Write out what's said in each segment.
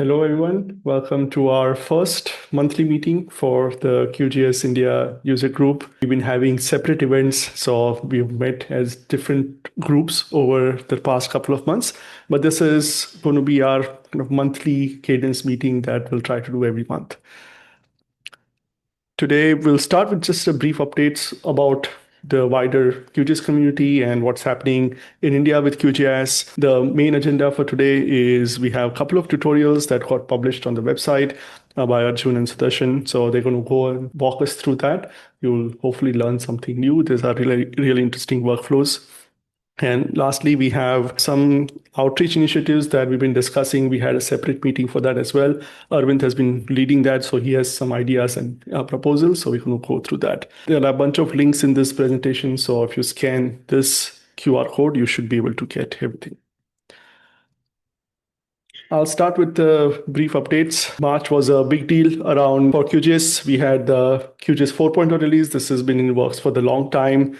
Hello, everyone. Welcome to our first monthly meeting for the QGIS India user group. We've been having separate events, so we've met as different groups over the past couple of months. But this is going to be our kind of monthly cadence meeting that we'll try to do every month. Today, we'll start with just a brief updates about the wider QGIS community and what's happening in India with QGIS. The main agenda for today is we have a couple of tutorials that got published on the website by Arjun and Sudarshan. So they're going to go and walk us through that. You'll hopefully learn something new. These are really interesting workflows. And lastly, we have some outreach initiatives that we've been discussing. We had a separate meeting for that as well. Aravinth has been leading that, so he has some ideas and proposals. So we're going to go through that. There are a bunch of links in this presentation. So if you scan this QR code, you should be able to get everything. I'll start with the brief updates. March was a big deal around for QGIS. We had the QGIS 4.0 release. This has been in works for the long time.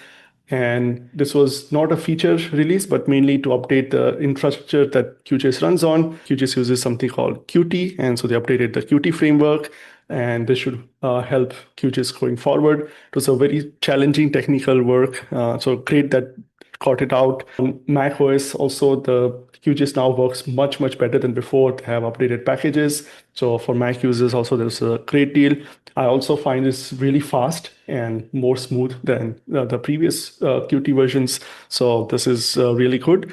And this was not a feature release, but mainly to update the infrastructure that QGIS runs on. QGIS uses something called Qt, and so they updated the Qt framework, and this should help QGIS going forward. It was a very challenging technical work, so great that got it out. On Mac OS also, the QGIS now works much, much better than before. They have updated packages. So for Mac users also, there's a great deal. I also find this really fast and more smooth than the previous Qt versions. So this is really good.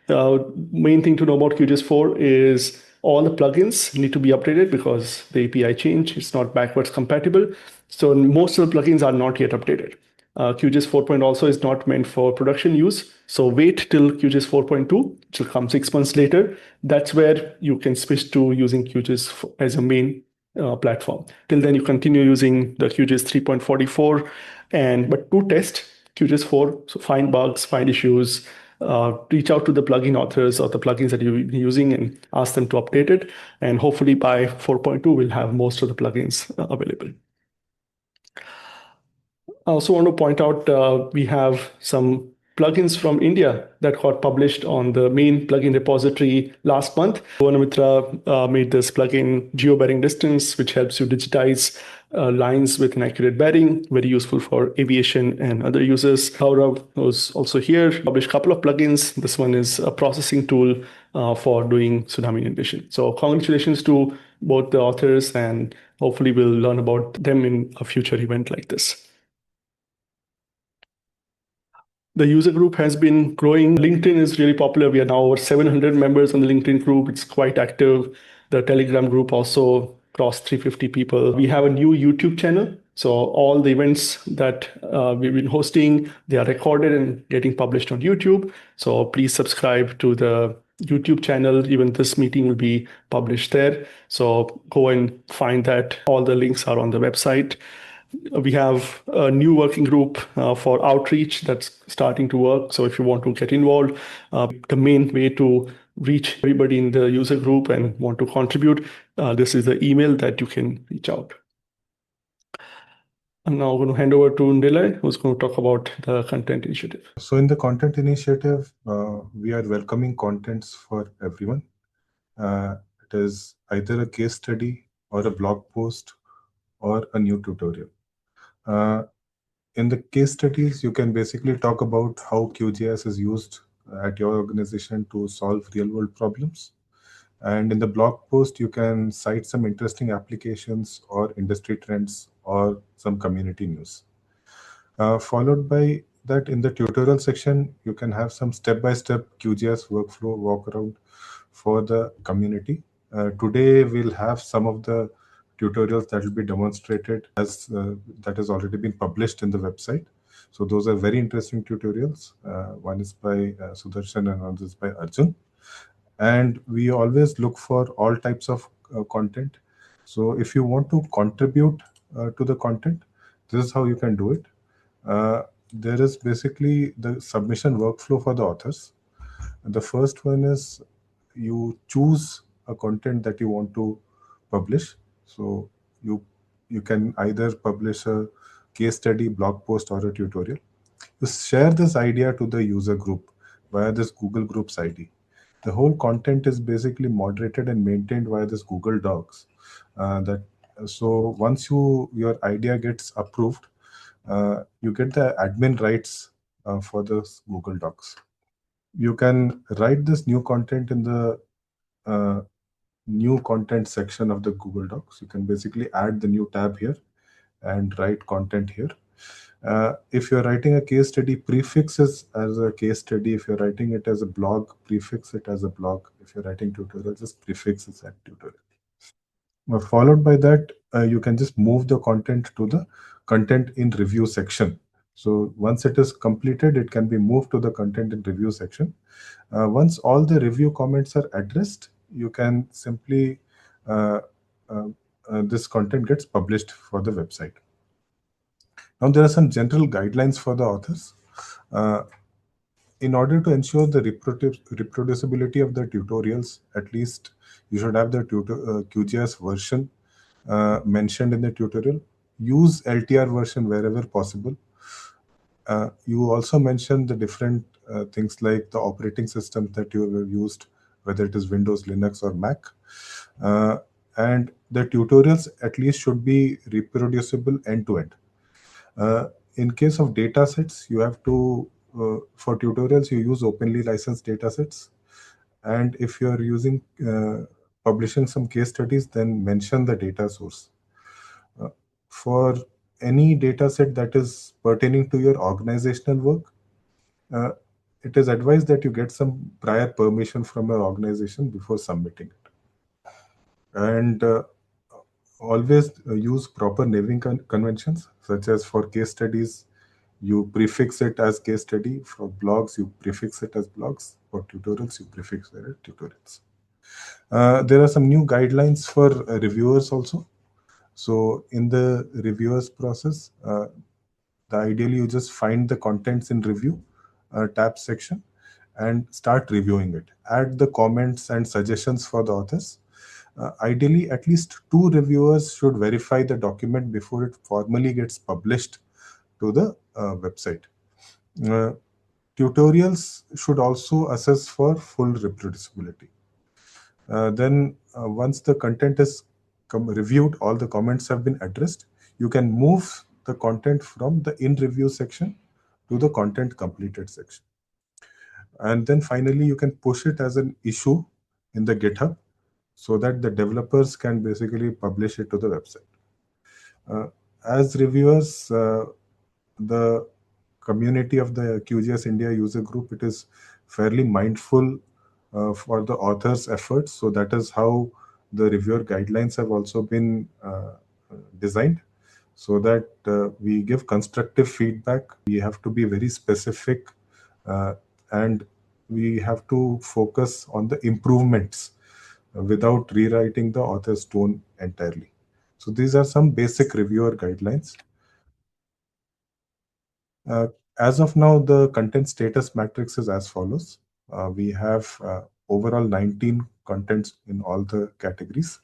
Main thing to know about QGIS 4 is all the plugins need to be updated because the API changed. It's not backwards compatible. So most of the plugins are not yet updated. QGIS 4.0 also is not meant for production use. So wait till QGIS 4.2, which will come 6 months later. That's where you can switch to using QGIS as a main platform. Till then, you continue using the QGIS 3.44, but to test QGIS 4, so find bugs, find issues, reach out to the plugin authors or the plugins that you're using and ask them to update it. And hopefully by 4.2, we'll have most of the plugins available. I also want to point out we have some plugins from India that got published on the main plugin repository last month. Mitra made this plugin GeoBearing Distance, which helps you digitize lines with an accurate bearing, very useful for aviation and other users. Gaurav was also here, published a couple of plugins. This one is a processing tool for doing tsunami inundation. So congratulations to both the authors, and hopefully we'll learn about them in a future event like this. The user group has been growing. LinkedIn is really popular. We are now over 700 members on the LinkedIn group. It's quite active. The Telegram group also crossed 350 people. We have a new YouTube channel. So all the events that we've been hosting, they are recorded and getting published on YouTube. So please subscribe to the YouTube channel. Even this meeting will be published there. So go and find that. All the links are on the website. We have a new working group for outreach that's starting to work. So if you want to get involved, the main way to reach everybody in the user group and want to contribute, this is the email that you can reach out. I'm now going to hand over to Nilay, who's going to talk about the content initiative. So in the content initiative, we are welcoming contents for everyone. It is either a case study or a blog post or a new tutorial. In the case studies, you can basically talk about how QGIS is used at your organization to solve real-world problems. And in the blog post, you can cite some interesting applications or industry trends or some community news. Followed by that, in the tutorial section, you can have some step-by-step QGIS workflow walkaround for the community. Today, we'll have some of the tutorials that will be demonstrated as that has already been published in the website. So those are very interesting tutorials. One is by Sudarshan and another is by Arjun. And we always look for all types of content. So if you want to contribute to the content, this is how you can do it. There is basically the submission workflow for the authors. The first one is you choose a content that you want to publish. So you can either publish a case study, blog post, or a tutorial. You share this idea to the user group via this Google Groups ID. The whole content is basically moderated and maintained via this Google Docs. So once your idea gets approved, you get the admin rights for this Google Docs. You can write this new content in the new content section of the Google Docs. You can basically add the new tab here and write content here. If you're writing a case study, prefix it as a case study. If you're writing it as a blog, prefix it as a blog. If you're writing tutorial, just prefix it as tutorial. Followed by that, you can just move the content to the content in review section. So once it is completed, it can be moved to the content in review section. Once all the review comments are addressed, you can simply this content gets published for the website. Now there are some general guidelines for the authors. In order to ensure the reproducibility of the tutorials, at least you should have the QGIS version mentioned in the tutorial. Use LTR version wherever possible. You also mentioned the different things like the operating system that you have used, whether it is Windows, Linux, or Mac. And the tutorials at least should be reproducible end to end. In case of data sets, you have to, for tutorials, you use openly licensed data sets. And if you're using, publishing some case studies, then mention the data source. For any data set that is pertaining to your organizational work, it is advised that you get some prior permission from your organization before submitting it. And always use proper naming conventions, such as for case studies, you prefix it as case study. For blogs, you prefix it as blogs. For tutorials, you prefix it as tutorials. There are some new guidelines for reviewers also. So in the reviewers process, ideally you just find the contents in review tab section and start reviewing it. Add the comments and suggestions for the authors. Ideally, at least 2 reviewers should verify the document before it formally gets published to the website. Tutorials should also assess for full reproducibility. Then once the content is reviewed, all the comments have been addressed, you can move the content from the in review section to the content completed section. And then finally, you can push it as an issue in the GitHub so that the developers can basically publish it to the website. As reviewers, the community of the QGIS India user group, it is fairly mindful for the author's efforts. So that is how the reviewer guidelines have also been designed, so that we give constructive feedback. We have to be very specific, and we have to focus on the improvements without rewriting the author's tone entirely. So these are some basic reviewer guidelines. As of now, the content status matrix is as follows. We have overall 19 contents in all the categories,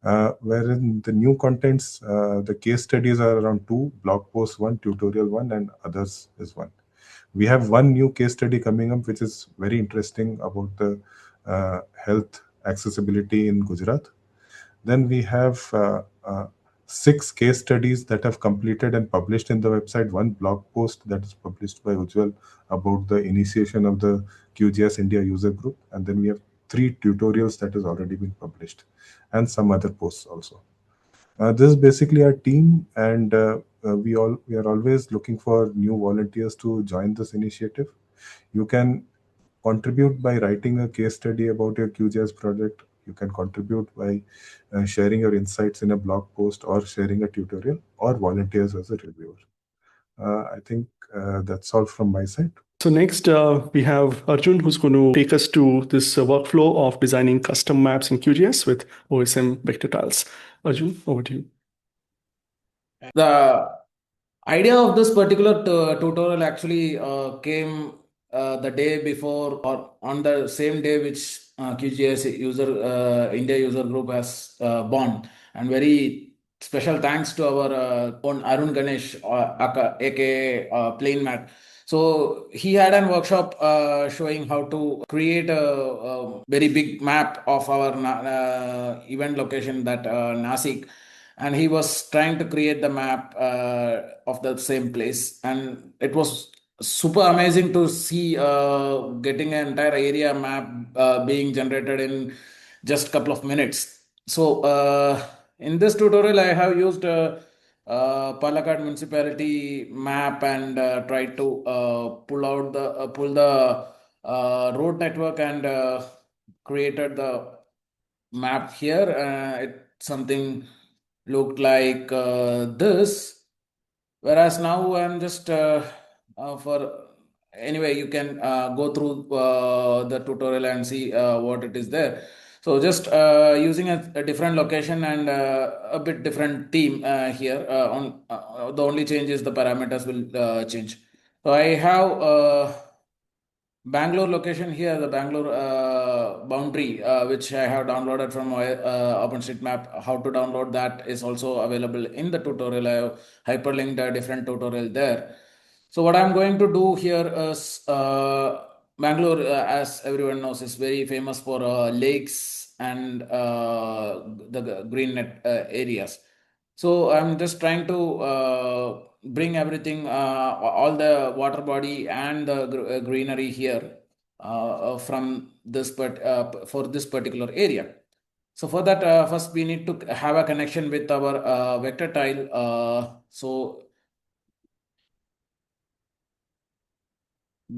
wherein the new contents, the case studies are around 2, blog post 1, tutorial 1, and others is 1. We have one new case study coming up, which is very interesting, about the health accessibility in Gujarat. Then we have 6 case studies that have completed and published in the website, 1 blog post that is published by Ujaval about the initiation of the QGIS India user group, and then we have 3 tutorials that has already been published, and some other posts also. This is basically our team, and we are always looking for new volunteers to join this initiative. You can contribute by writing a case study about your QGIS project. You can contribute by sharing your insights in a blog post or sharing a tutorial, or volunteers as a reviewer. I think that's all from my side. So next, we have Arjun, who's going to take us to this workflow of designing custom maps in QGIS with OSM vector tiles. Arjun, over to you. The idea of this particular tutorial actually came the day before, or on the same day which QGIS India user group has born. And very special thanks to our own Arun Ganesh, aka Plain Mat. So he had a workshop showing how to create a very big map of our event location, that Nasik, and he was trying to create the map of the same place, and it was super amazing to see getting an entire area map being generated in just a couple of minutes. So in this tutorial, I have used Palakkad municipality map and tried to pull the road network and created the map here. It something looked like this. Whereas now I'm just for anyway, you can go through the tutorial and see what it is there. So just using a different location and a bit different theme here. On the only change is the parameters will change. So I have Bangalore location here, the Bangalore boundary, which I have downloaded from OpenStreetMap. How to download that is also available in the tutorial. I have hyperlinked a different tutorial there. So what I'm going to do here is Bangalore, as everyone knows, is very famous for lakes and the green net areas. So I'm just trying to bring everything, all the water body and the greenery here from this, but for this particular area. So for that, first we need to have a connection with our vector tile. So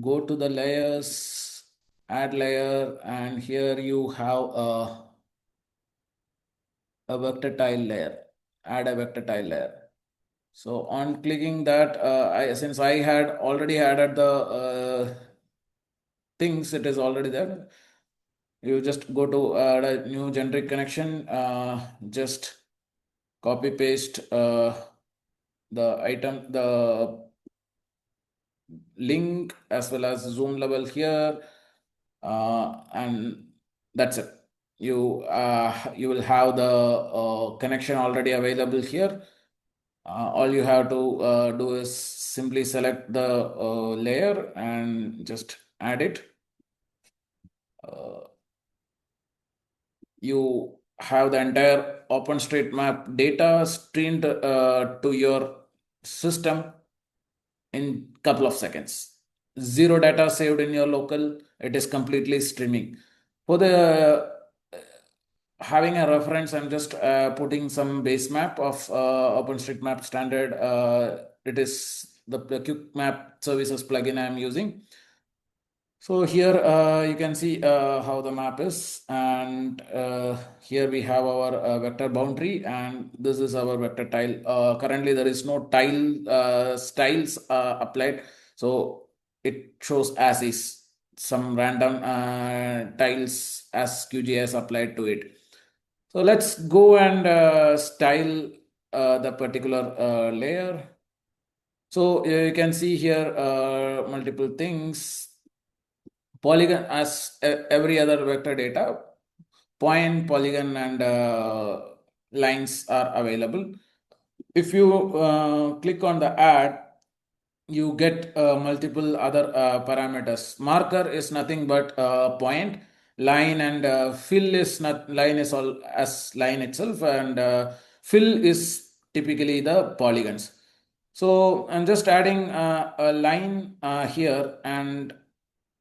go to the layers, add layer, and here you have a vector tile layer. Add a vector tile layer. So on clicking that, since I had already added the things, it is already there. You just go to add a new generic connection, just copy paste the item, the link as well as zoom level here, and that's it. You will have the connection already available here. All you have to do is simply select the layer and just add it. You have the entire OpenStreetMap data streamed to your system in couple of seconds. Zero data saved in your local. It is completely streaming. For the having a reference, I'm just putting some base map of OpenStreetMap standard. It is the Quick Map Services plugin I'm using. So here you can see how the map is, and here we have our vector boundary, and this is our vector tile. Currently there is no tile styles applied, so it shows as is some random tiles as QGIS applied to it. So let's go and style the particular layer. So you can see here multiple things. Polygon, as every other vector data, point, polygon, and lines are available. If you click on the add, you get multiple other parameters. Marker is nothing but point. Line and fill is not, line is all as line itself, and fill is typically the polygons. So I'm just adding a line here, and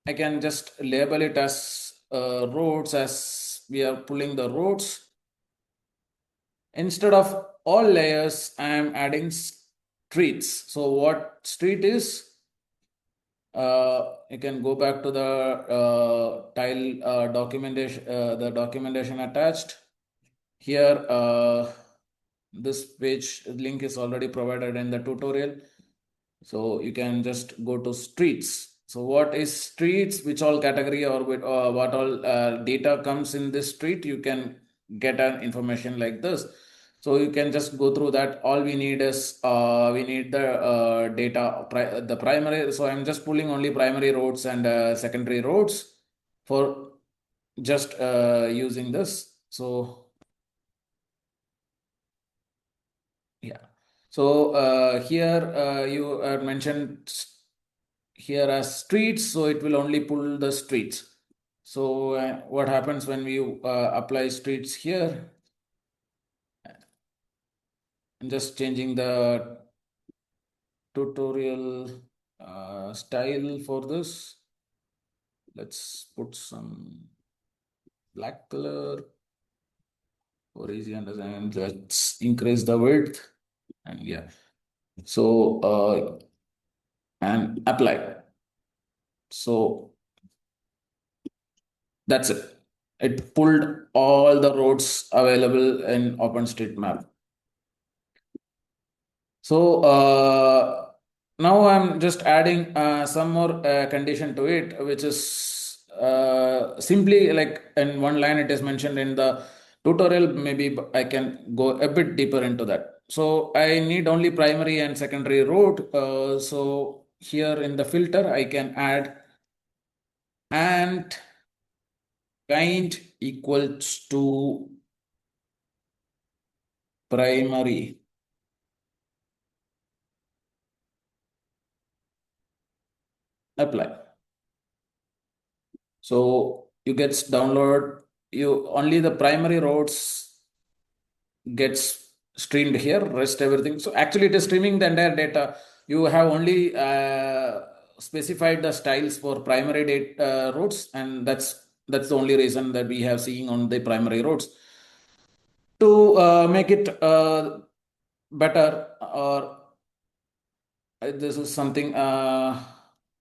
I can just label it as roads, as we are pulling the roads. Instead of all layers, I am adding streets. So what street is? You can go back to the tile documentation, the documentation attached. Here, this page link is already provided in the tutorial. So you can just go to streets. So what is streets, which all category or what all data comes in this street, you can get an information like this. So you can just go through that. All we need is we need the data, the primary. So I'm just pulling only primary roads and secondary roads for just using this. So yeah. So here you mentioned here as streets, so it will only pull the streets. So what happens when we apply streets here? I'm just changing the tutorial style for this. Let's put some black color for easy understanding. Let's increase the width, and yeah. So and apply. So that's it. It pulled all the roads available in OpenStreetMap. So now I'm just adding some more condition to it, which is simply like in one line it is mentioned in the tutorial. Maybe I can go a bit deeper into that. So I need only primary and secondary road. So here in the filter, I can add and kind equals to primary. Apply. So you get download, you only the primary roads gets streamed here, rest everything. So actually it is streaming the entire data. You have only specified the styles for primary data roads, and that's the only reason that we have seen on the primary roads. To make it better, or this is something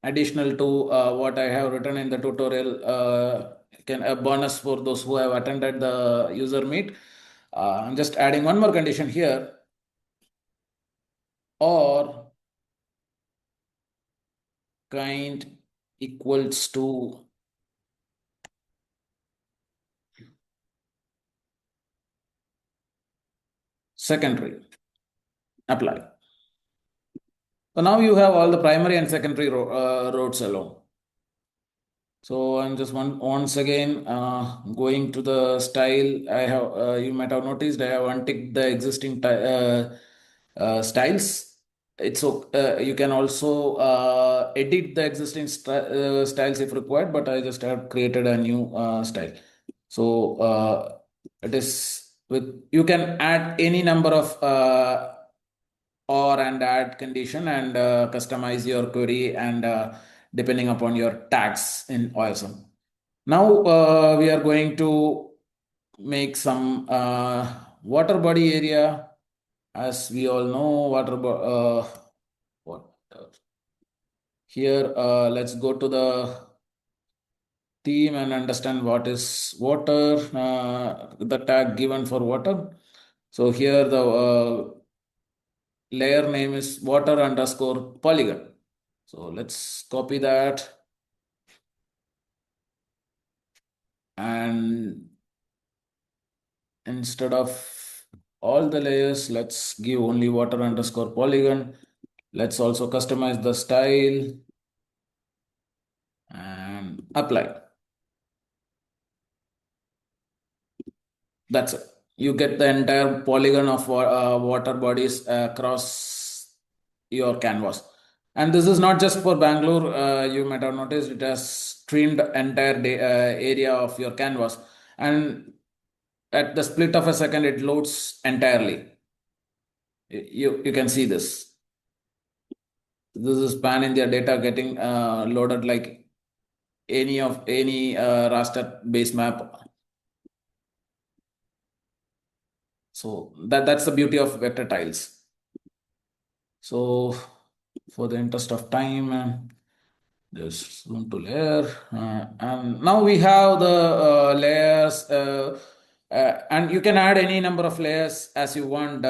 additional to what I have written in the tutorial, can a bonus for those who have attended the user meet. I'm just adding one more condition here, or kind equals to secondary. Apply. So now you have all the primary and secondary roads alone. So I'm just once again going to the style. I have you might have noticed I have unticked the existing styles. It's you can also edit the existing styles if required, but I just have created a new style. So it is with you can add any number of or and add condition and customize your query and depending upon your tags in OSM. Now we are going to make some water body area. As we all know, what here let's go to the theme and understand what is water, the tag given for water. So here the layer name is water underscore polygon. So let's copy that and instead of all the layers, let's give only water underscore polygon. Let's also customize the style and apply. That's it. You get the entire polygon of water bodies across your canvas. And this is not just for Bangalore. You might have noticed it has streamed entire area of your canvas. And at the split of a second, it loads entirely. You can see this. This is pan India data getting loaded like any raster base map. So that's the beauty of vector tiles. So for the interest of time, just zoom to layer, and now we have the layers, and you can add any number of layers as you want,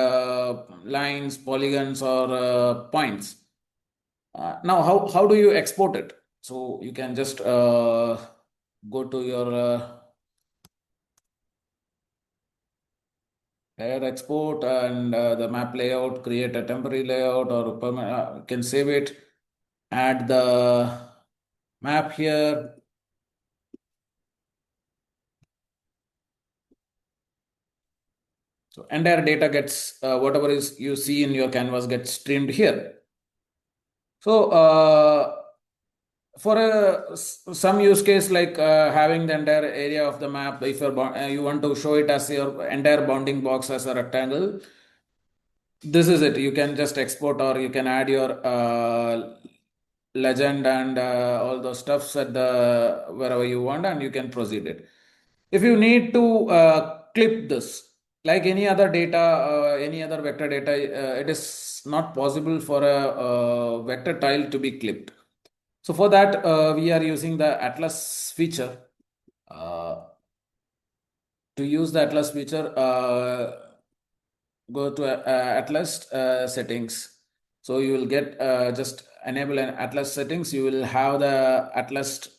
lines, polygons, or points. Now, how do you export it? So you can just go to your layer export and the map layout, create a temporary layout or can save it, add the map here. So entire data gets, whatever is you see in your canvas gets streamed here. So For some use case like having the entire area of the map, if you want to show it as your entire bounding box as a rectangle, this is it. You can just export, or you can add your legend and all those stuffs at the wherever you want, and you can proceed it. If you need to clip this, like any other data, any other vector data, it is not possible for a vector tile to be clipped. So for that, we are using the Atlas feature. To use the Atlas feature, go to Atlas settings. So you will get just enable an Atlas settings. You will have the Atlas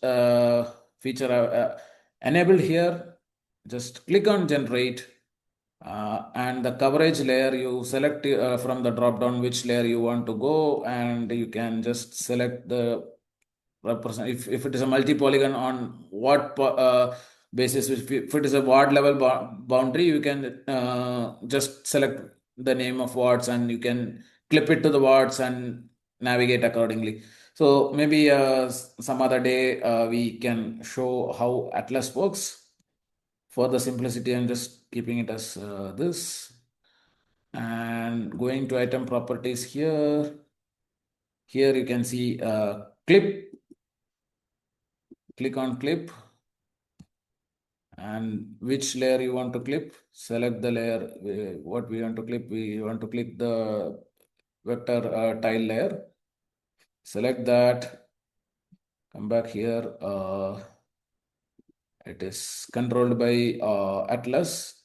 feature enabled here. Just click on generate, and the coverage layer, you select from the drop down which layer you want to go, and you can just select the represent if it is a multi-polygon on what basis. If it is a ward level boundary, you can just select the name of wards, and you can clip it to the wards and navigate accordingly. So maybe some other day we can show how Atlas works. For the simplicity, I'm just keeping it as this, and going to item properties here. Here you can see clip. Click on clip, and which layer you want to clip. Select the layer what we want to clip. We want to click the vector tile layer. Select that. Come back here. It is controlled by Atlas,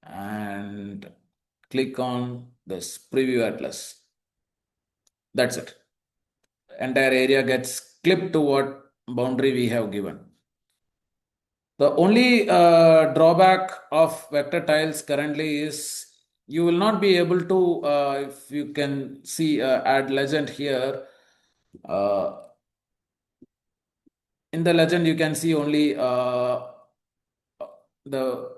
and click on this preview Atlas. That's it. Entire area gets clipped to what boundary we have given. The only drawback of vector tiles currently is you will not be able to, if you can see, add legend here. In the legend, you can see only the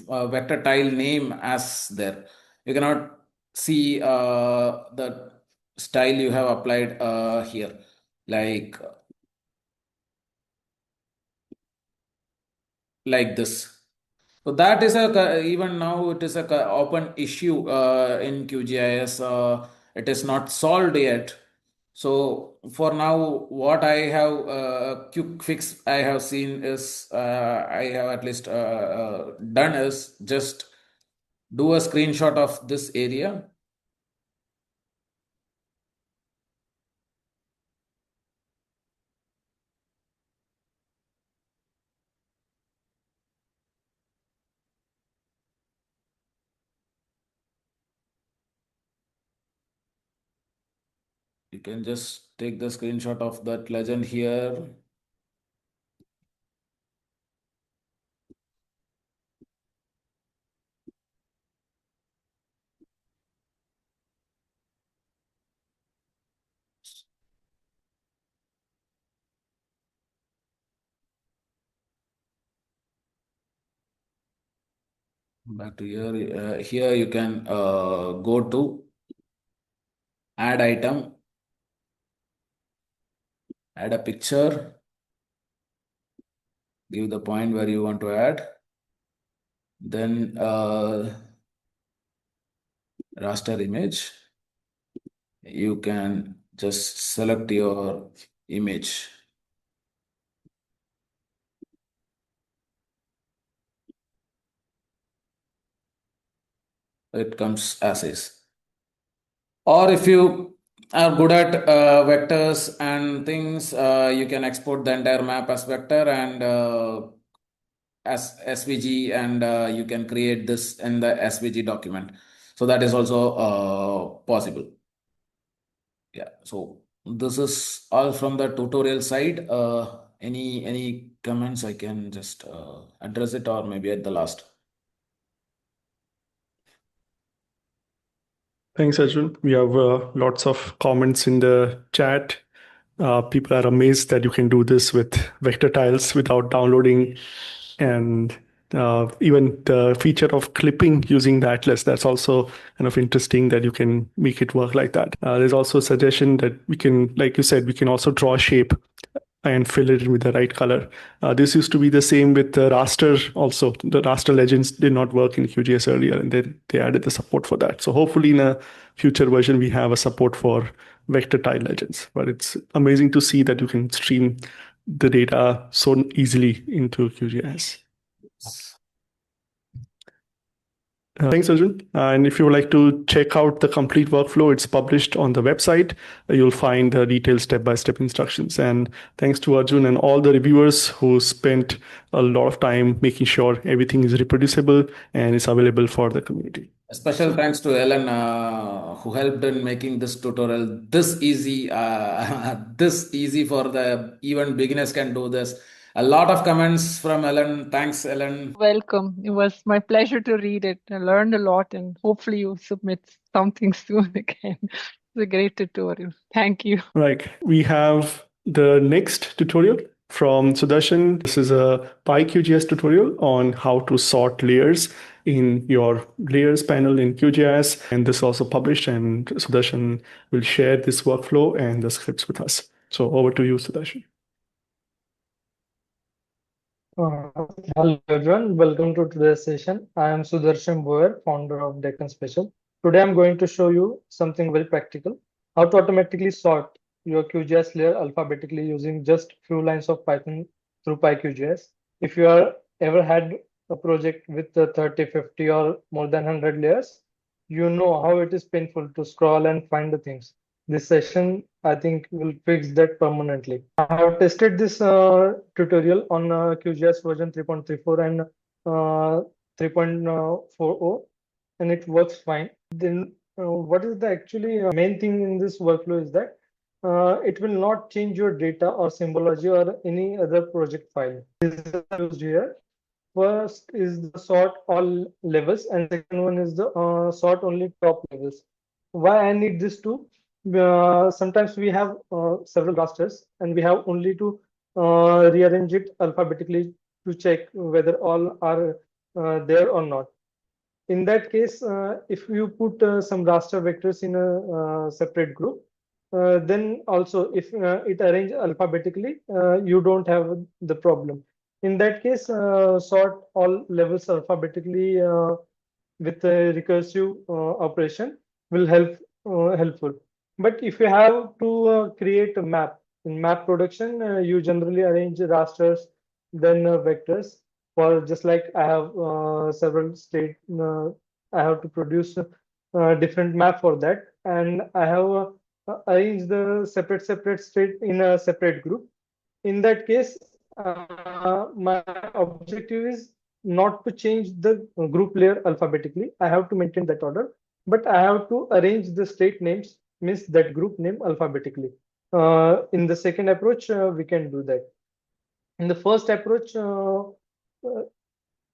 vector tile name as there. You cannot see the style you have applied here, like this. So that is even now it is a open issue in QGIS. It is not solved yet. So for now, what I have quick fix I have seen is I have at least done is just do a screenshot of this area. You can just take the screenshot of that legend here. Back to here. Here you can go to add item, add a picture, give the point where you want to add, then raster image. You can just select your image. It comes as is. Or if you are good at vectors and things, you can export the entire map as vector and as SVG, and you can create this in the SVG document. So that is also possible. Yeah, so this is all from the tutorial side. Any comments? I can just address it, or maybe at the last. Thanks, Arjun. We have lots of comments in the chat. People are amazed that you can do this with vector tiles without downloading and Even the feature of clipping using the atlas, that's also kind of interesting that you can make it work like that. There's also a suggestion that we can, like you said, we can also draw a shape and fill it in with the right color. This used to be the same with the raster also. The raster legends did not work in QGIS earlier, and then they added the support for that. So hopefully in a future version, we have a support for vector tile legends. But it's amazing to see that you can stream the data so easily into QGIS. Thanks, Arjun. And if you would like to check out the complete workflow, it's published on the website. You'll find the detailed step-by-step instructions. And thanks to Arjun and all the reviewers who spent a lot of time making sure everything is reproducible and is available for the community. A special thanks to Ellen, who helped in making this tutorial this easy, this easy for the even beginners can do this. A lot of comments from Ellen. Thanks, Ellen. Welcome. It was my pleasure to read it. I learned a lot, and hopefully you submit something soon again. It's a great tutorial. Thank you. Right. We have the next tutorial from Sudarshan. This is a PyQGIS tutorial on how to sort layers in your layers panel in QGIS. And this is also published, and Sudarshan will share this workflow and the scripts with us. So over to you, Sudarshan. Hello everyone, welcome to today's session. I am Sudarshan Bhoyar, founder of Deccan Special. Today I'm going to show you something very practical, how to automatically sort your QGIS layer alphabetically using just few lines of Python through PyQGIS. If you are ever had a project with 30, 50 or more than 100 layers, you know how it is painful to scroll and find the things. This session, I think, will fix that permanently. I have tested this tutorial on QGIS version 3.34 and 3.40, and it works fine. Then what is the actually main thing in this workflow is that it will not change your data or symbology or any other project file. This is used here. First is the sort all levels, and second one is the sort only top levels. Why I need this too? Sometimes we have several rasters and we have only to rearrange it alphabetically to check whether all are there or not. In that case, if you put some raster vectors in a separate group, then also if it arranged alphabetically, you don't have the problem. In that case, sort all levels alphabetically with a recursive operation will helpful. But if you have to create a map, in map production, you generally arrange rasters, then vectors. For just like I have several state, I have to produce a different map for that, and I have arranged the separate state in a separate group. In that case, my objective is not to change the group layer alphabetically. I have to maintain that order, but I have to arrange the state names, means that group name alphabetically. In the second approach, we can do that. In the first approach,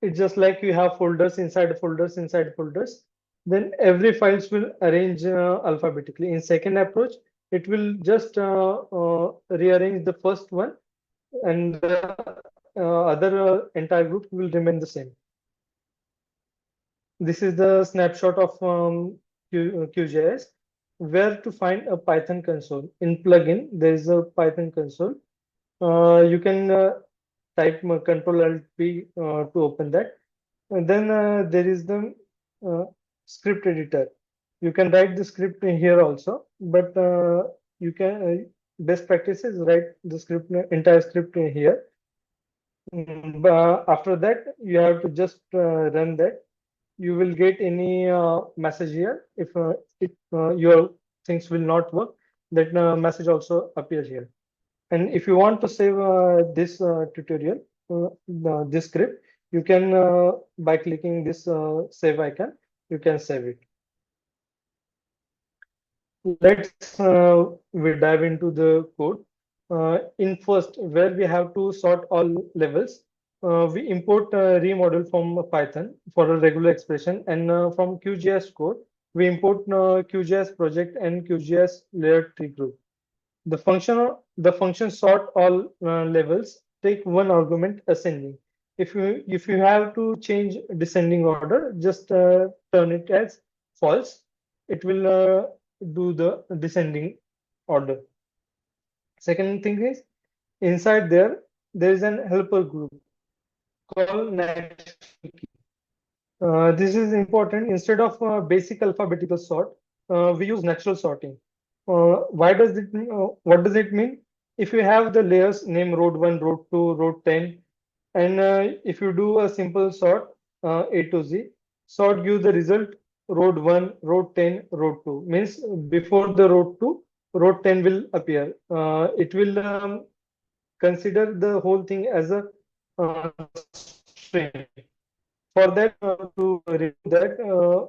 it's just like you have folders inside folders inside folders. Then every files will arrange alphabetically. In second approach, it will just rearrange the first one, and the other entire group will remain the same. This is the snapshot of QGIS. Where to find a Python console. In plugin, there is a Python console. You can type Ctrl-Alt-P to open that. And then there is the script editor. You can write the script here also, but you can best practice is write the script, entire script here. After that, you have to just run that. You will get any message here. If your things will not work, that message also appears here. And if you want to save this tutorial, this script, you can, by clicking this save icon, you can save it. Let's we dive into the code. In first, where we have to sort all levels, we import remodel from Python for a regular expression, and from QGIS code, we import QGIS project and QGIS layer tree group. The function sort all levels take one argument ascending. If you have to change descending order, just turn it as false. It will do the descending order. Second thing is, inside there is an helper group called natural key. This is important. Instead of basic alphabetical sort, we use natural sorting. Why does it? What does it mean? If you have the layers name road 1, road 2, road 10, and if you do a simple sort A to Z, sort give the result road 1, road 10, road 2. Means before the road 2, road 10 will appear. It will consider the whole thing as a string. For that, to remove that,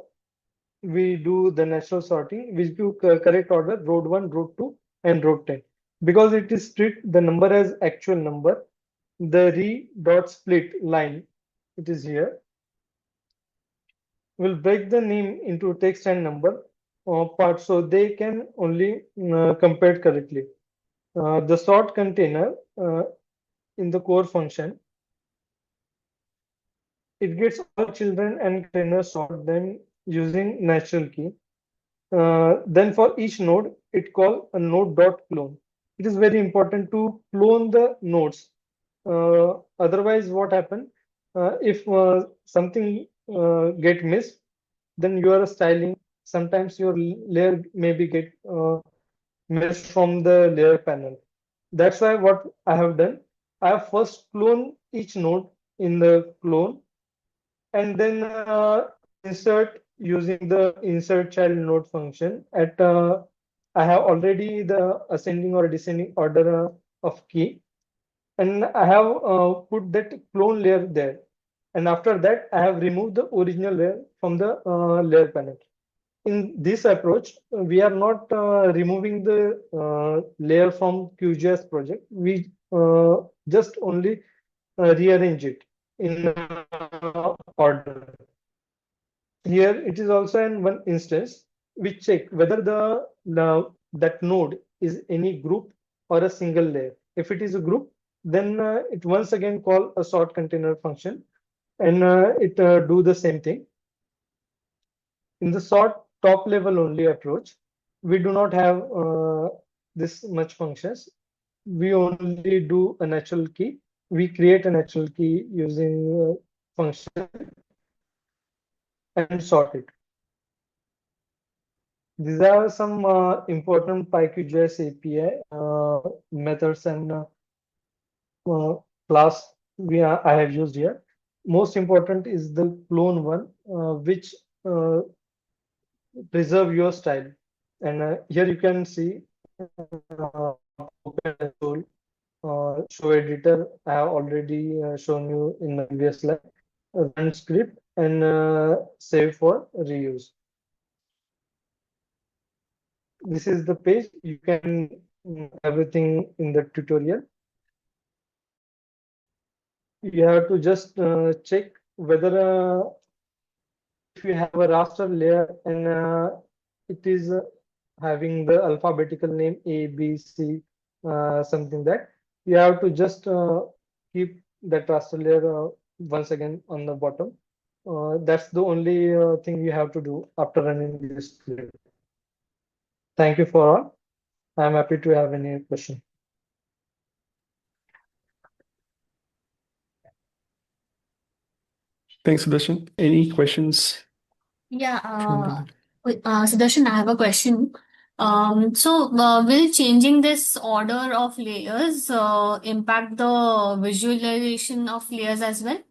we do the natural sorting, which do correct order road 1, road 2, and road 10. Because it is treat the number as actual number, the re dot split line, it is here, will break the name into text and number parts, so they can only compare correctly. The sort container in the core function, it gets all children and containers sort them using natural key. Then for each node, it call a node dot clone. It is very important to clone the nodes. Otherwise, what happen if something get missed, then you are styling. Sometimes your layer maybe get missed from the layer panel. That's why what I have done, I have first clone each node in the clone, and then insert using the insert child node function at I have already the ascending or descending order of key, and I have put that clone layer there, and after that I have removed the original layer from the layer panel. In this approach, we are not removing the layer from QGIS project. We just only rearrange it in order. Here it is also in one instance we check whether that node is any group or a single layer. If it is a group, then it once again call a sort container function, and it do the same thing. In the sort top level only approach, we do not have this much functions. We only do a natural key. We create a natural key using function and sort it. These are some important PyQGIS API methods and class I have used here. Most important is the clone one, which preserve your style. And here you can see open tool, show editor. I have already shown you in the previous slide. Run script and save for reuse. This is the page. You can everything in the tutorial. You have to just check whether if you have a raster layer and it is having the alphabetical name A, B, C, something that you have to just keep that raster layer once again on the bottom. That's the only thing you have to do after running this script. Thank you for all. I'm happy to have any question. Thanks, Sudarshan. Any questions? Yeah, Sudarshan, I have a question. Will changing this order of layers impact the visualization of layers as well?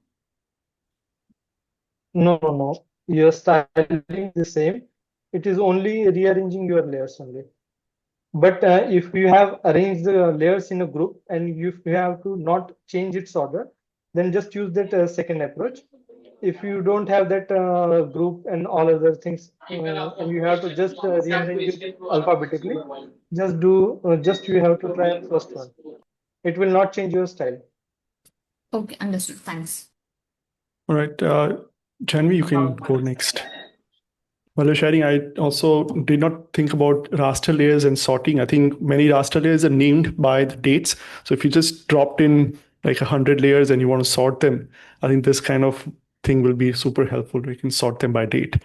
No. Your styling is the same. It is only rearranging your layers only. But if you have arranged the layers in a group and if you have to not change its order, then just use that second approach. If you don't have that group and all other things, and you have to just rearrange it alphabetically, just you have to try first one. It will not change your style. Okay, understood. Thanks. All right, Janhavi, you can go next. While you're sharing, I also did not think about raster layers and sorting. I think many raster layers are named by the dates. So if you just dropped in like 100 layers and you want to sort them, I think this kind of thing will be super helpful. We can sort them by date.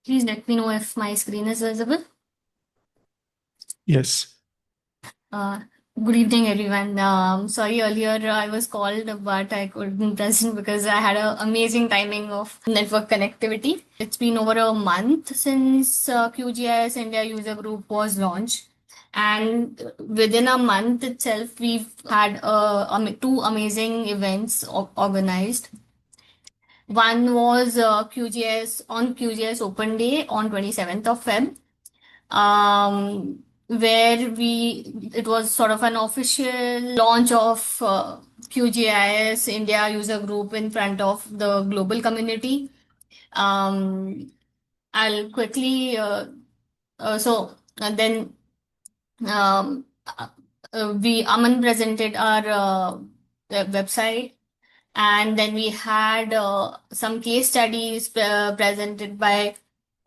Please let me know if my screen is visible. Yes. Good evening, everyone. Sorry, earlier I was called, but I couldn't present because I had an amazing timing of network connectivity. It's been over a month since QGIS India user group was launched. And within a month itself, we've had two amazing events organized. One was QGIS on QGIS Open Day on 27th of Feb, where it was sort of an official launch of QGIS India user group in front of the global community. I'll quickly then we Aman presented our website, and then we had some case studies presented by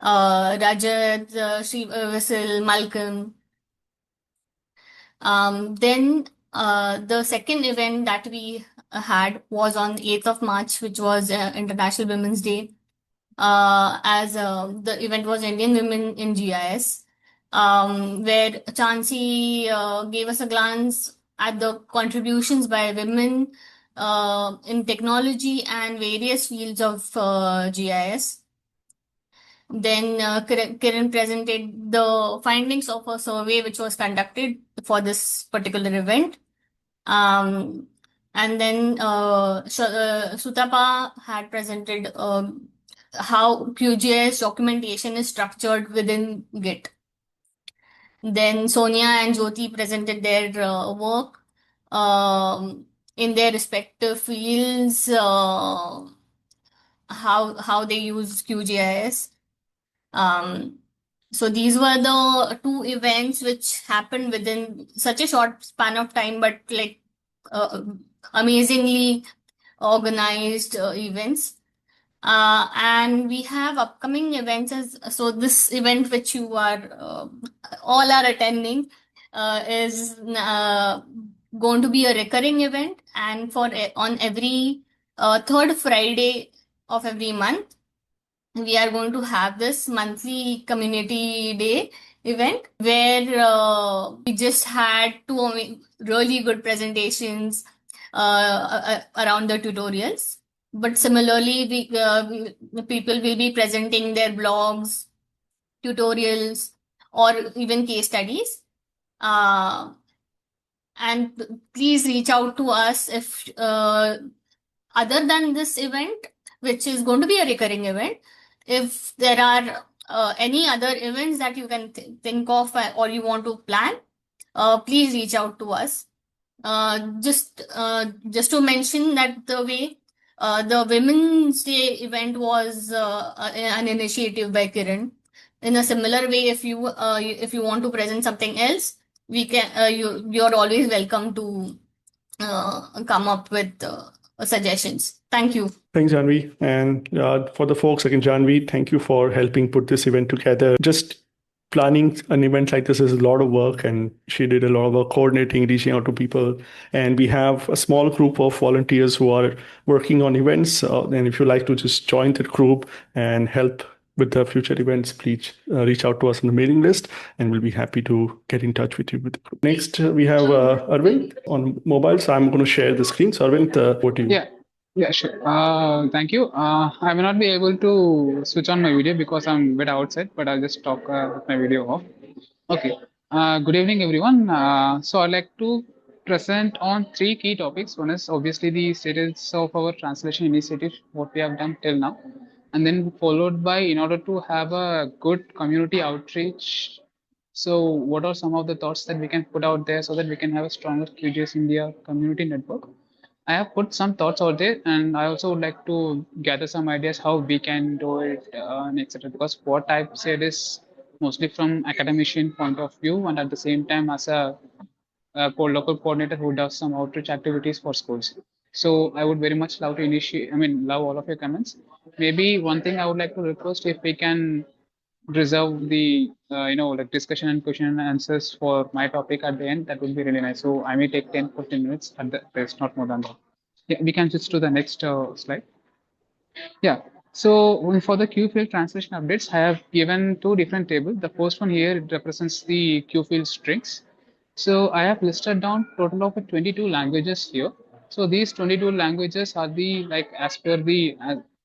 Rajat, Sri Vasil, Malcolm. Then the second event that we had was on 8th of March, which was International Women's Day. As the event was Indian Women in GIS, where Chansey gave us a glance at the contributions by women in technology and various fields of GIS. Then Kiran presented the findings of a survey which was conducted for this particular event. And then Sutapa had presented how QGIS documentation is structured within Git. Then Sonia and Jyoti presented their work in their respective fields, how they use QGIS. So these were the two events which happened within such a short span of time, but like amazingly organized events. And we have upcoming events so this event which you are all are attending is going to be a recurring event, and on every third Friday of every month we are going to have this monthly community day event where we just had two really good presentations around the tutorials. But similarly, people will be presenting their blogs, tutorials, or even case studies. And please reach out to us if, other than this event, which is going to be a recurring event, if there are any other events that you can think of or you want to plan, please reach out to us. Just to mention that the way the Women's Day event was an initiative by Kiran. In a similar way, if you want to present something else, we can you're always welcome to come up with suggestions. Thank you. Thanks, Janhavi. And for the folks, again, Janhavi, thank you for helping put this event together. Just planning an event like this is a lot of work, and she did a lot of work coordinating, reaching out to people. And we have a small group of volunteers who are working on events. And if you like to just join that group and help with the future events, please reach out to us on the mailing list, and we'll be happy to get in touch with you with the group. Next, we have Aravinth on mobile. So I'm going to share the screen. So Aravinth, over to you. Yeah, sure. Thank you. I may not be able to switch on my video because I'm a bit outside, but I'll just talk with my video off. Okay. Good evening, everyone. So I'd like to present on three key topics. One is obviously the status of our translation initiative, what we have done till now, and then followed by, in order to have a good community outreach, so what are some of the thoughts that we can put out there so that we can have a stronger QGIS India community network. I have put some thoughts out there, and I also would like to gather some ideas how we can do it, and etc. Because what I've said is mostly from academician point of view, and at the same time as a local coordinator who does some outreach activities for schools. So I would very much love to love all of your comments. Maybe one thing I would like to request, if we can reserve the like discussion and question and answers for my topic at the end, that would be really nice. So I may take 10-15 minutes at the best, not more than that. Yeah, we can switch to the next slide. Yeah. So for the Q field translation updates, I have given two different tables. The first one here, it represents the Q field strings. So I have listed down total of 22 languages here. So these 22 languages are the, like, as per the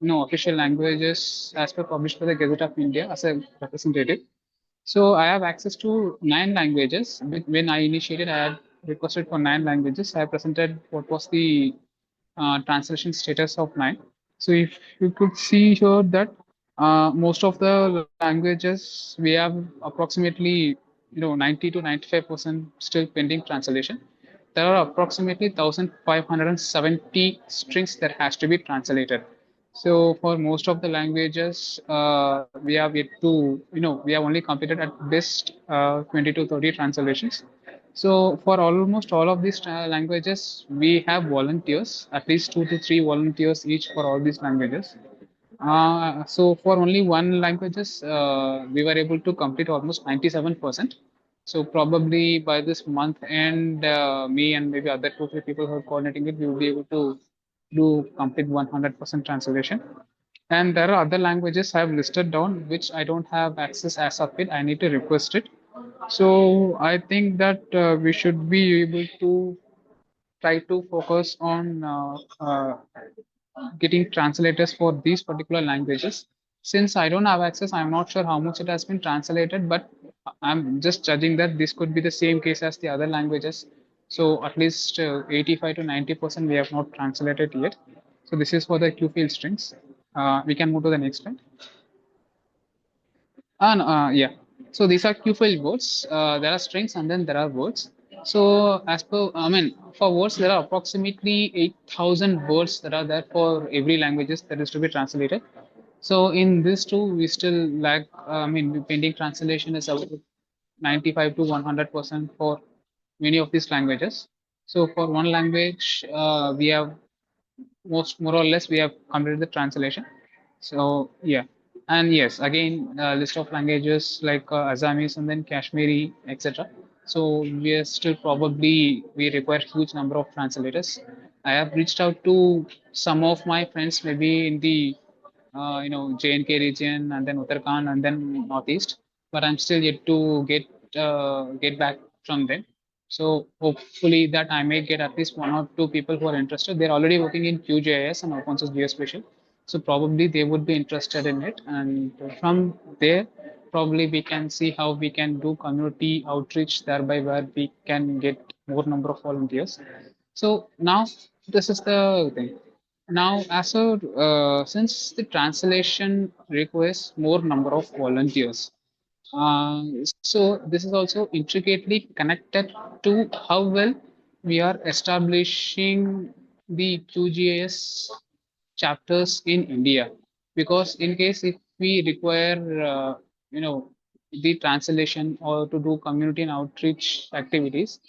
official languages as per published by the Gazette of India as a representative. So I have access to 9 languages. When I initiated, I had requested for 9 languages. I have presented what was the translation status of 9. So if you could see here that most of the languages we have approximately 90 to 95% still pending translation. There are approximately 1,570 strings that has to be translated. So for most of the languages, we have yet to, we have only completed at best 20 to 30 translations. So for almost all of these languages, we have volunteers, at least 2 to 3 volunteers each for all these languages. So for only one languages, we were able to complete almost 97%. So probably by this month end, me and maybe other 2 3 people who are coordinating it, we will be able to do complete 100% translation. And there are other languages I have listed down which I don't have access as of it. I need to request it. So I think that we should be able to try to focus on getting translators for these particular languages. Since I don't have access, I'm not sure how much it has been translated, but I'm just judging that this could be the same case as the other languages. So at least 85 to 90% we have not translated yet. So this is for the Q field strings. We can move to the next slide. And yeah, so these are Q-file words. There are strings and then there are words. So as per, I mean, for words, there are approximately 8,000 words that are there for every languages that is to be translated. So in this too, we still lack, I mean, pending translation is about 95 to 100% for many of these languages. So for one language, we have more or less we have completed the translation. So yeah, and yes, again, list of languages like Assamese and then Kashmiri, etc. So we are still probably we require huge number of translators. I have reached out to some of my friends, maybe in the JNK region and then Uttarakhand and then Northeast, but I'm still yet to get back from them. So hopefully that I may get at least 1 or 2 people who are interested. They're already working in QGIS and OpenSource Geospatial. So probably they would be interested in it. And from there, probably we can see how we can do community outreach thereby where we can get more number of volunteers. So now this is the thing. Now, as a since the translation requires more number of volunteers, uh, so this is also intricately connected to how well we are establishing the QGIS chapters in India. Because in case if we require, the translation or to do community and outreach activities,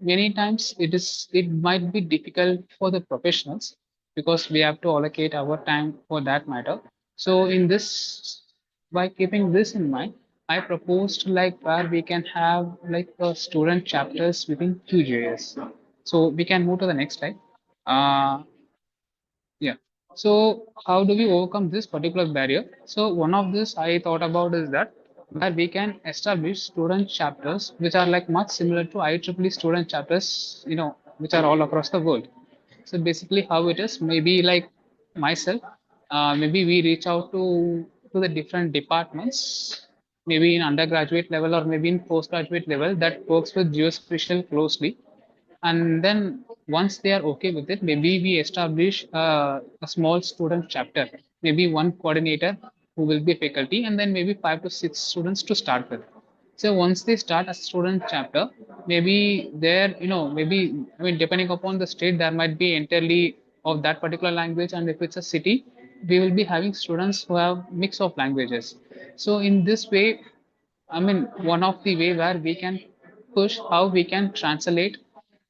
many times it might be difficult for the professionals because we have to allocate our time for that matter. So in this, by keeping this in mind, I proposed like where we can have like student chapters within QGIS. So we can move to the next slide. Uh, yeah. So how do we overcome this particular barrier? So one of this I thought about is that where we can establish student chapters which are like much similar to IEEE student chapters, which are all across the world. So basically how it is, maybe like myself, maybe we reach out to the different departments, maybe in undergraduate level or maybe in postgraduate level that works with geospatial closely, and then once they are okay with it, maybe we establish a small student chapter, maybe one coordinator who will be faculty, and then maybe 5 to 6 students to start with. So once they start a student chapter, maybe there, maybe, I mean, depending upon the state, there might be entirely of that particular language, and if it's a city, we will be having students who have mix of languages. So in this way, I mean, one of the way where we can push how we can translate,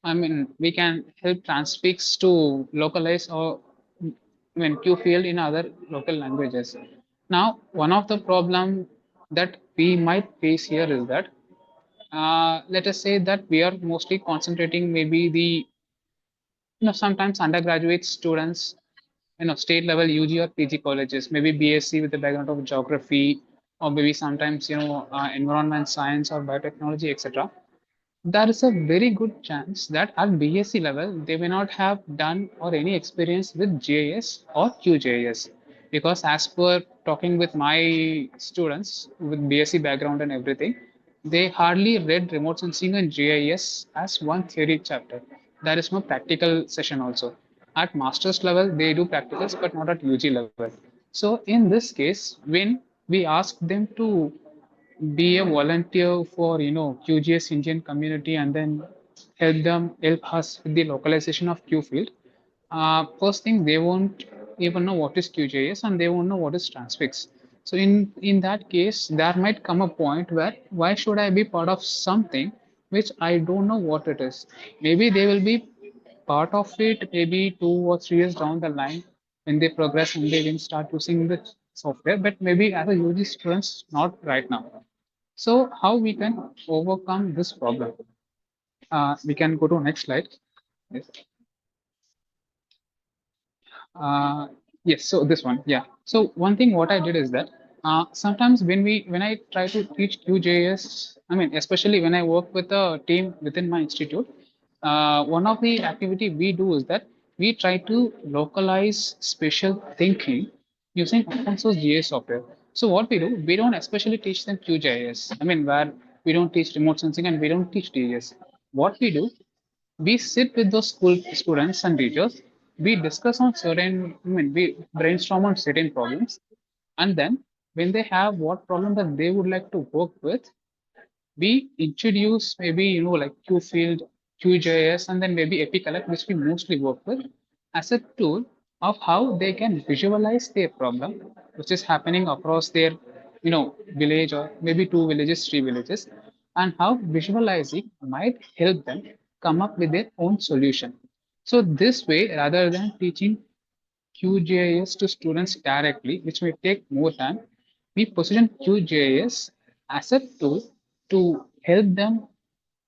I mean, we can help transfix to localize or I mean, Q field in other local languages. Now, one of the problem that we might face here is that let us say that we are mostly concentrating maybe the sometimes undergraduate students, state level UG or PG colleges, maybe BSc with a background of geography, or maybe sometimes environment science or biotechnology, etc. There is a very good chance that at BSc level they may not have done or any experience with GIS or QGIS, because as per talking with my students with BSc background and everything, they hardly read remote sensing and GIS as one theory chapter. There is no practical session also. At master's level, they do practicals, but not at UG level. So in this case, when we ask them to be a volunteer for QGS Indian community and then help us with the localization of Q field. First thing, they won't even know what is QGIS and they won't know what is transfix. So in that case, there might come a point where why should I be part of something which I don't know what it is? Maybe they will be part of it maybe 2 or 3 years down the line when they progress and they will start using the software, but maybe as a UG students, not right now. So how we can overcome this problem? We can go to next slide. Yes. Uh, yes, so this one, yeah. So one thing what I did is that sometimes when I try to teach QGIS, I mean, especially when I work with a team within my institute, one of the activity we do is that we try to localize spatial thinking using open source GIS software. So what we do, we don't especially teach them QGIS. I mean, where we don't teach remote sensing and we don't teach GIS. What we do, we sit with those school students and teachers, we discuss on certain, I mean, we brainstorm on certain problems, and then when they have what problem that they would like to work with, we introduce maybe like QField, QGIS, and then maybe EpiCollect, which we mostly work with, as a tool of how they can visualize their problem, which is happening across their village or maybe 2 villages, 3 villages, and how visualizing might help them come up with their own solution. So this way, rather than teaching QGIS to students directly, which may take more time, we position QGIS as a tool to help them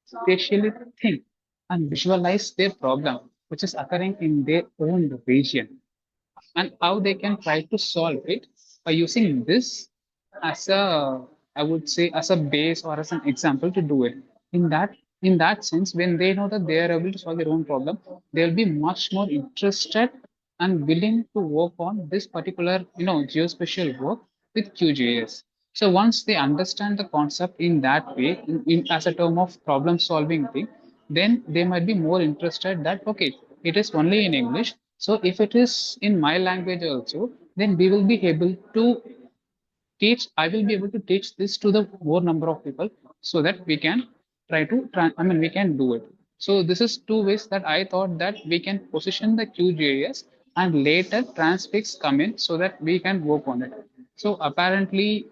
spatially think and visualize their problem, which is occurring in their own region, and how they can try to solve it by using this as a, I would say, as a base or as an example to do it. In that sense, when they know that they are able to solve their own problem, they'll be much more interested and willing to work on this particular geospatial work with QGIS. So once they understand the concept in that way, as a term of problem solving thing, then they might be more interested that okay, it is only in English. So if it is in my language also, then we will be able to I will be able to teach this to the more number of people so that we can try to, I mean, we can do it. So this is two ways that I thought that we can position the QGIS and later transfix come in so that we can work on it. So apparently,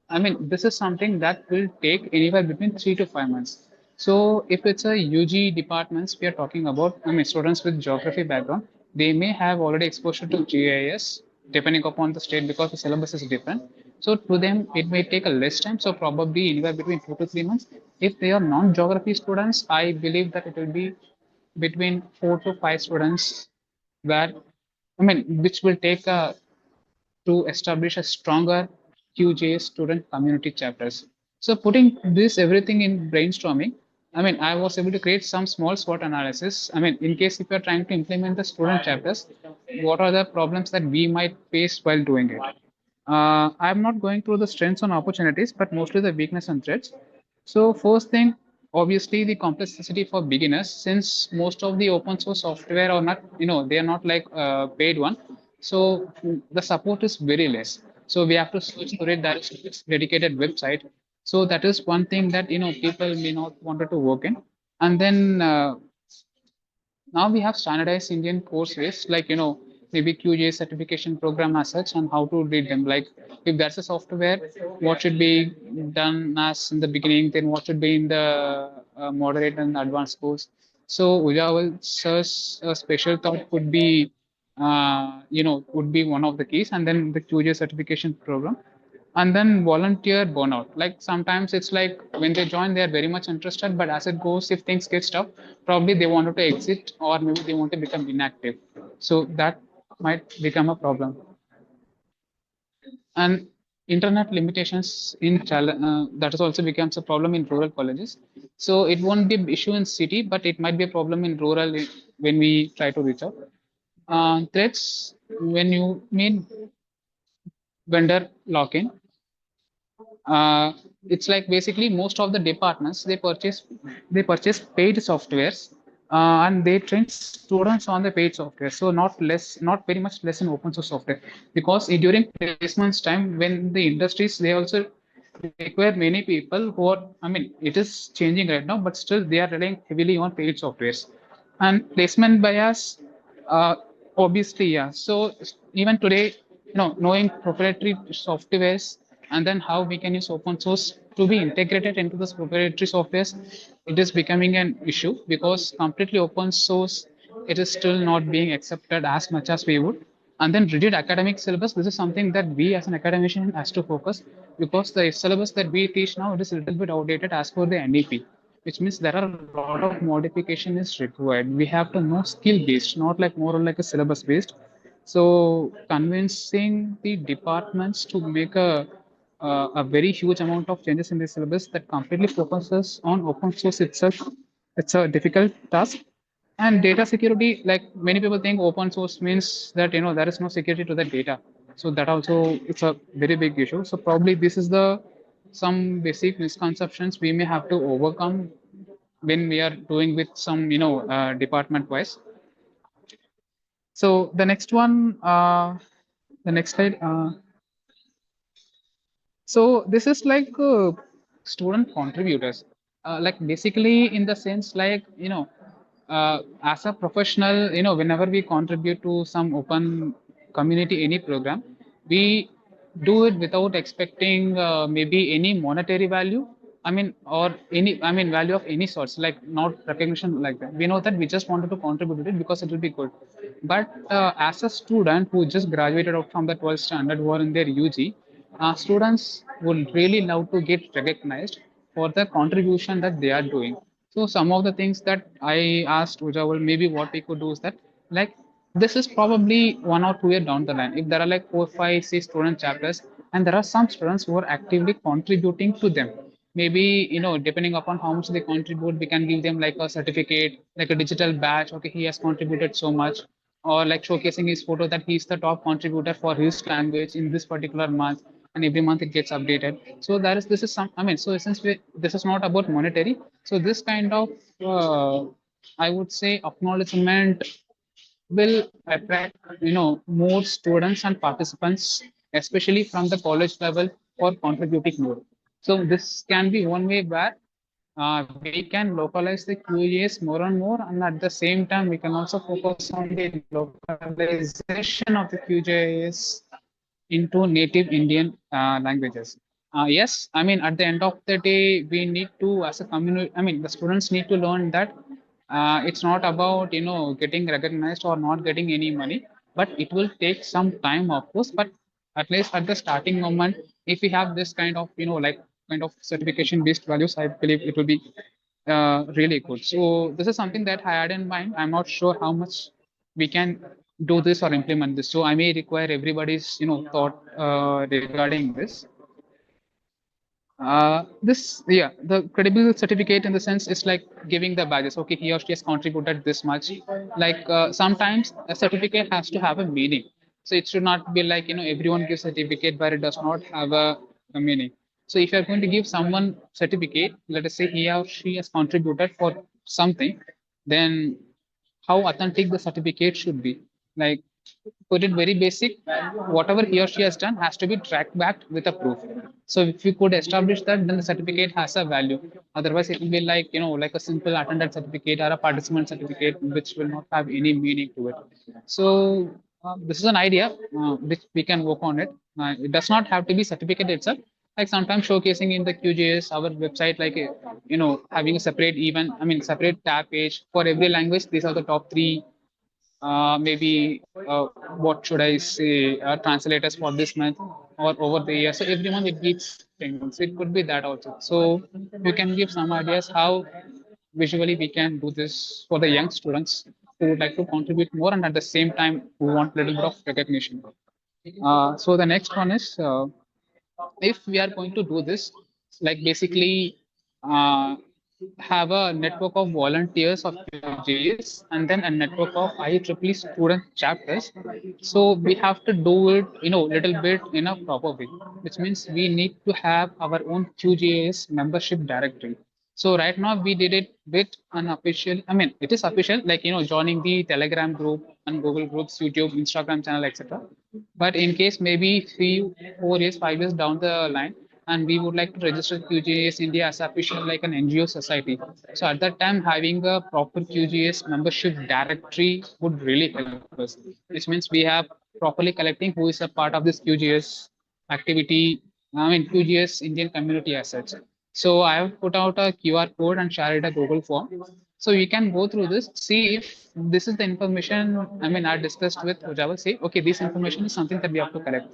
I mean, this is something that will take anywhere between 3 to 5 months. So if it's a UG departments we are talking about, I mean, students with geography background, they may have already exposure to GIS depending upon the state because the syllabus is different. So to them, it may take a less time. So probably anywhere between 2 to 3 months. If they are non-geography students, I believe that it will be between 4 to 5 students where, I mean, which will take to establish a stronger QGIS student community chapters. So putting this everything in brainstorming, I mean, I was able to create some small SWOT analysis. I mean, in case if you're trying to implement the student chapters, what are the problems that we might face while doing it? I'm not going through the strengths and opportunities, but mostly the weakness and threats. So first thing, obviously the complexity for beginners, since most of the open source software are not, they are not like paid one. So the support is very less. So we have to search for it. That is its dedicated website. So that is one thing that people may not wanted to work in. And then now we have standardized Indian courses like maybe QGIS certification program as such and how to read them. Like if there's a software, what should be done as in the beginning, then what should be in the moderate and advanced course. So Ujaval sir's special thought could be would be one of the keys, and then the QGIS certification program, and then volunteer burnout. Like sometimes it's like when they join, they are very much interested, but as it goes, if things get tough, probably they wanted to exit or maybe they want to become inactive. So that might become a problem. And internet limitations that has also becomes a problem in rural colleges. So it won't be an issue in city, but it might be a problem in rural when we try to reach out. Threats when you mean vendor lock-in. Uh, it's like basically most of the departments they purchase paid softwares, and they train students on the paid software. So not very much less in open source software, because during placements time when the industries they also require many people who are, I mean, it is changing right now, but still they are relying heavily on paid softwares. And placement bias, uh, obviously, yeah. So even today, knowing proprietary softwares and then how we can use open source to be integrated into this proprietary softwares, it is becoming an issue, because completely open source, it is still not being accepted as much as we would. And then rigid academic syllabus, this is something that we as an academician has to focus, because the syllabus that we teach now, it is a little bit outdated as per the NEP, which means there are a lot of modification is required. We have to know skill based, not like more like a syllabus based. So convincing the departments to make a very huge amount of changes in the syllabus that completely focuses on open source itself, it's a difficult task. And data security, like many people think open source means that there is no security to the data. So that also it's a very big issue. So probably this is the some basic misconceptions we may have to overcome when we are doing with some department wise. So the next one, the next slide. So this is like student contributors, like basically in the sense like as a professional, whenever we contribute to some open community any program, we do it without expecting maybe any monetary value. I mean, or any, I mean, value of any sorts, like not recognition like that. We know that we just wanted to contribute to it because it will be good. But as a student who just graduated out from the 12th standard, who are in their UG, students would really love to get recognized for the contribution that they are doing. So some of the things that I asked Ujaval, maybe what we could do is that, like, this is probably 1 or 2 years down the line. If there are like 4, 5, 6 student chapters, and there are some students who are actively contributing to them, maybe depending upon how much they contribute, we can give them like a certificate, like a digital badge. Okay, he has contributed so much, or like showcasing his photo that he's the top contributor for his language in this particular month, and every month it gets updated. So this is some, I mean, so essentially this is not about monetary. So this kind of I would say acknowledgement will attract more students and participants, especially from the college level, for contributing more. So this can be one way where we can localize the QGIS more and more, and at the same time we can also focus on the localization of the QGIS into native Indian languages. Yes, I mean, at the end of the day, we need to, as a community, I mean, the students need to learn that it's not about, getting recognized or not getting any money, but it will take some time, of course. But at least at the starting moment, if we have this kind of, like kind of certification based values, I believe it will be really good. So this is something that I had in mind. I'm not sure how much we can do this or implement this. So I may require everybody's, thought regarding this. The credible certificate in the sense is like giving the badges. Okay, he or she has contributed this much. Like sometimes a certificate has to have a meaning. So it should not be like, everyone gives certificate, but it does not have a meaning. So if you're going to give someone certificate, let us say he or she has contributed for something, then how authentic the certificate should be. Like, put it very basic, whatever he or she has done has to be tracked back with a proof. So if you could establish that, then the certificate has a value. Otherwise, it will be like, like a simple attendance certificate or a participant certificate, which will not have any meaning to it. So this is an idea which we can work on it. It does not have to be certificate itself. Like sometimes showcasing in the QGIS, our website, like, having a separate separate tab page for every language. These are the top 3 maybe what should I say, translators for this month or over the year. So every month it gives things. It could be that also. So you can give some ideas how visually we can do this for the young students who would like to contribute more and at the same time who want a little bit of recognition. So the next one is if we are going to do this, like basically uh, have a network of volunteers of QGIS and then a network of IEEE student chapters. So we have to do it, little bit in a proper way, which means we need to have our own QGIS membership directory. So right now we did it with unofficial. I mean, it is official, like joining the Telegram group and Google groups, YouTube, Instagram channel, etc. But in case maybe 3, 4 years, 5 years down the line, and we would like to register QGIS India as official like an NGO society. So at that time, having a proper QGIS membership directory would really help us. Which means we have properly collecting who is a part of this QGIS activity. I mean QGIS Indian community as such. So I have put out a QR code and shared a Google form. So you can go through this, see if this is the information. I mean, I discussed with Ujaval, say, okay, this information is something that we have to collect.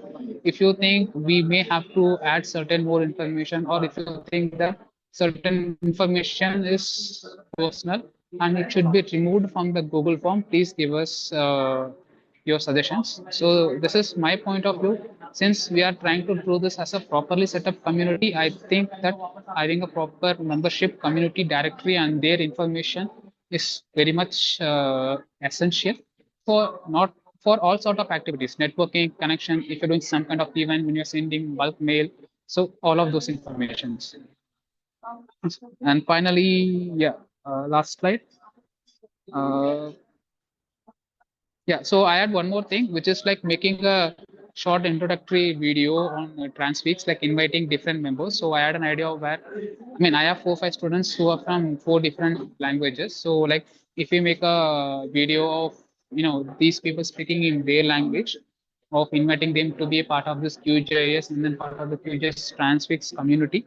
If you think we may have to add certain more information, or if you think that certain information is personal and it should be removed from the Google form, please give us your suggestions. So this is my point of view. Since we are trying to do this as a properly set up community, I think that having a proper membership community directory and their information is very much essential for not for all sort of activities, networking, connection, if you're doing some kind of event when you're sending bulk mail. So all of those informations. And finally, yeah, last slide. Uh, Yeah, so I had one more thing, which is like making a short introductory video on Transweeks, like inviting different members. So I had an idea of where, I mean, I have 4, 5 students who are from 4 different languages. So like if we make a video of, these people speaking in their language, of inviting them to be a part of this QGIS and then part of the QGIS Transweeks community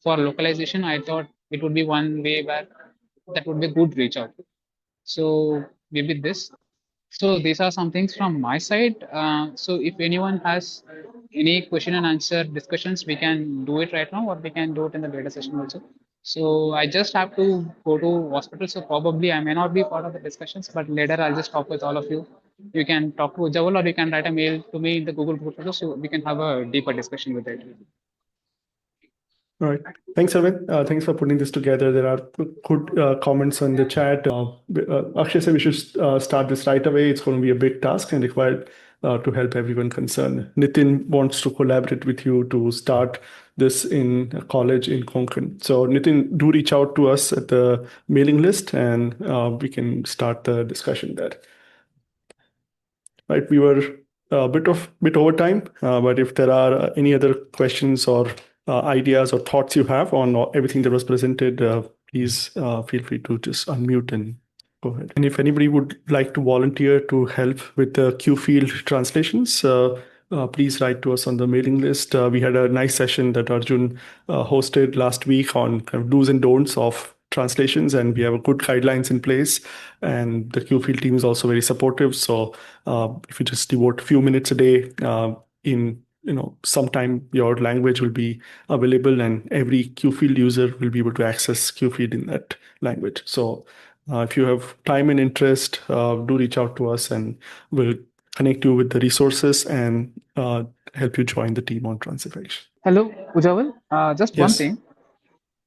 for localization, I thought it would be one way where that would be a good reach out. So maybe this. So these are some things from my side. So if anyone has any question and answer discussions, we can do it right now, or we can do it in the later session also. So I just have to go to hospital, so probably I may not be part of the discussions, but later I'll just talk with all of you. You can talk to Ujaval, or you can write a mail to me in the Google group also, so we can have a deeper discussion with it. All right. Thanks, Aravinth. Thanks for putting this together. There are good comments on the chat. Akshay said we should start this right away. It's going to be a big task and required to help everyone concerned. Nitin wants to collaborate with you to start this in a college in Konkan. So Nitin, do reach out to us at the mailing list and we can start the discussion there. Right, we were a bit over time, but if there are any other questions or ideas or thoughts you have on everything that was presented, please feel free to just unmute and go ahead. And if anybody would like to volunteer to help with the QField translations, please write to us on the mailing list. We had a nice session that Arjun hosted last week on kind of do's and don'ts of translations, and we have a good guidelines in place. And the QField team is also very supportive. So if you just devote a few minutes a day in sometime your language will be available, and every QField user will be able to access QField in that language. So if you have time and interest, do reach out to us and we'll connect you with the resources and help you join the team on translation. Hello, Ujaval. Just one Yes. thing.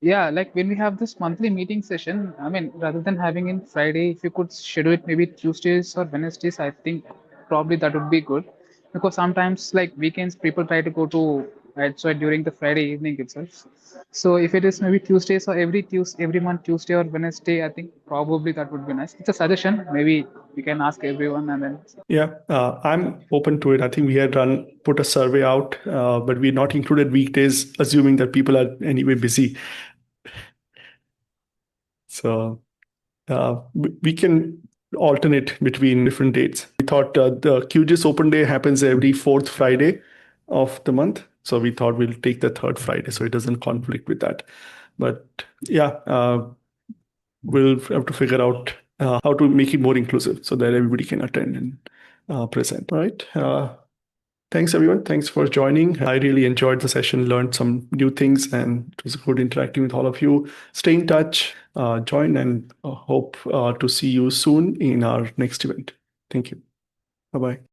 Yeah, like when we have this monthly meeting session, I mean, rather than having it Friday, if you could schedule it maybe Tuesdays or Wednesdays, I think probably that would be good. Because sometimes, like weekends, people try to go to outside during the Friday evening itself. So if it is maybe Tuesdays or every month, Tuesday or Wednesday, I think probably that would be nice. It's a suggestion. Maybe we can ask everyone and then. Yeah, I'm open to it. I think we had put a survey out, but we not included weekdays, assuming that people are anyway busy. So we can alternate between different dates. We thought the QGIS Open Day happens every 4th Friday of the month. So we thought we'll take the 3rd Friday so it doesn't conflict with that. But yeah, we'll have to figure out how to make it more inclusive so that everybody can attend and present. All right. Thanks, everyone. Thanks for joining. I really enjoyed the session, learned some new things, and it was good interacting with all of you. Stay in touch, join, and hope to see you soon in our next event. Thank you. Bye-bye.